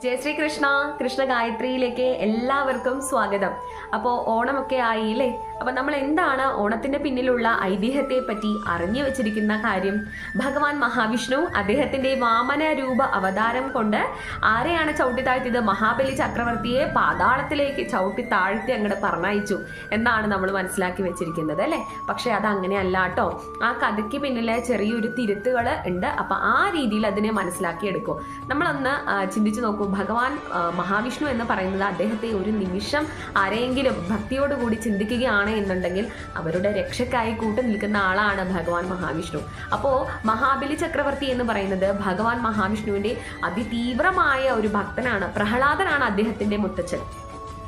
ജയ ശ്രീ കൃഷ്ണ. കൃഷ്ണ ഗായത്രിയിലേക്ക് എല്ലാവർക്കും സ്വാഗതം. അപ്പോൾ ഓണമൊക്കെ ആയില്ലേ? അപ്പം നമ്മൾ എന്താണ് ഓണത്തിന്റെ പിന്നിലുള്ള ഐതിഹ്യത്തെ പറ്റി അറിഞ്ഞു വെച്ചിരിക്കുന്ന കാര്യം? ഭഗവാൻ മഹാവിഷ്ണു അദ്ദേഹത്തിന്റെ വാമന രൂപ അവതാരം കൊണ്ട് ആരെയാണ് ചവിട്ടി താഴ്ത്തിയത്? മഹാബലി ചക്രവർത്തിയെ പാതാളത്തിലേക്ക് ചവിട്ടി താഴ്ത്തി അങ്ങോട്ട് പറഞ്ഞയച്ചു എന്നാണ് നമ്മൾ മനസ്സിലാക്കി വെച്ചിരിക്കുന്നത് അല്ലേ? പക്ഷെ അത് അങ്ങനെയല്ല കേട്ടോ. ആ കഥയ്ക്ക് പിന്നിലെ ചെറിയൊരു തിരുത്തുകൾ ഉണ്ട്. അപ്പൊ ആ രീതിയിൽ അതിനെ മനസ്സിലാക്കി എടുക്കും. നമ്മളൊന്ന് ചിന്തിച്ചു നോക്കൂ. ഭഗവാൻ മഹാവിഷ്ണു എന്ന് പറയുന്നത് അദ്ദേഹത്തെ ഒരു നിമിഷം ആരെങ്കിലും ഭക്തിയോടുകൂടി ചിന്തിക്കുകയാണ് എന്നുണ്ടെങ്കിൽ അവരുടെ രക്ഷയ്ക്കായി കൂട്ടു നിൽക്കുന്ന ആളാണ് ഭഗവാൻ മഹാവിഷ്ണു. അപ്പോൾ മഹാബലി ചക്രവർത്തി എന്ന് പറയുന്നത് ഭഗവാൻ മഹാവിഷ്ണുവിന്റെ അതിതീവ്രമായ ഒരു ഭക്തനാണ്. പ്രഹ്ലാദനാണ് അദ്ദേഹത്തിന്റെ മുത്തച്ഛൻ.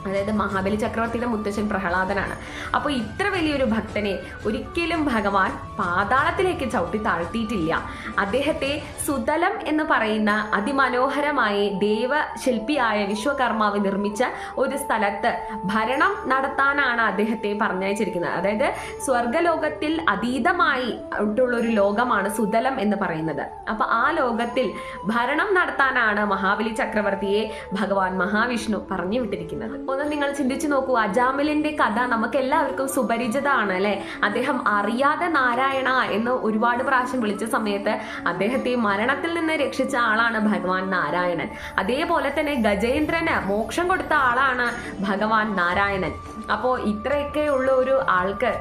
അതായത് മഹാബലി ചക്രവർത്തിയുടെ മുത്തച്ഛൻ പ്രഹ്ലാദനാണ്. അപ്പോൾ ഇത്ര വലിയൊരു ഭക്തനെ ഒരിക്കലും ഭഗവാൻ പാതാളത്തിലേക്ക് ചവിട്ടി താഴ്ത്തിയിട്ടില്ല. അദ്ദേഹത്തെ സുതലം എന്ന് പറയുന്ന അതിമനോഹരമായ ദേവശില്പിയായ വിശ്വകർമാവ് നിർമ്മിച്ച ഒരു സ്ഥലത്ത് ഭരണം നടത്താനാണ് അദ്ദേഹത്തെ പറഞ്ഞയച്ചിരിക്കുന്നത്. അതായത് സ്വർഗലോകത്തിൽ അതീതമായി ഉള്ള ഒരു ലോകമാണ് സുതലം എന്ന് പറയുന്നത്. അപ്പൊ ആ ലോകത്തിൽ ഭരണം നടത്താനാണ് മഹാബലി ചക്രവർത്തിയെ ഭഗവാൻ മഹാവിഷ്ണു പറഞ്ഞു വിട്ടിരിക്കുന്നത്. ഒന്ന് നിങ്ങൾ ചിന്തിച്ചു നോക്കൂ. അജാമിലിന്റെ കഥ നമുക്ക് എല്ലാവർക്കും സുപരിചിതമാണ് അല്ലെ? അദ്ദേഹം അറിയാതെ നാരായണ എന്ന് ഒരുപാട് പ്രാവശ്യം വിളിച്ച സമയത്ത് അദ്ദേഹത്തെ മരണത്തിൽ നിന്ന് രക്ഷിച്ച ആളാണ് ഭഗവാൻ നാരായണൻ. അതേപോലെ തന്നെ ഗജേന്ദ്രന് മോക്ഷം കൊടുത്ത ആളാണ് ഭഗവാൻ നാരായണൻ. അപ്പോൾ ഇത്രയൊക്കെ ഉള്ള ഒരു ആൾക്ക്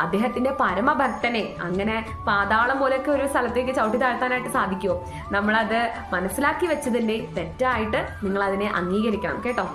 അദ്ദേഹത്തിന്റെ പരമഭക്തനെ അങ്ങനെ പാതാളം പോലൊക്കെ ഒരു സ്ഥലത്തേക്ക് ചവിട്ടി താഴ്ത്താനായിട്ട് സാധിക്കുമോ? നമ്മളത് മനസ്സിലാക്കി വെച്ചതിന്റെ തെറ്റായിട്ട് നിങ്ങൾ അതിനെ അംഗീകരിക്കണം കേട്ടോ.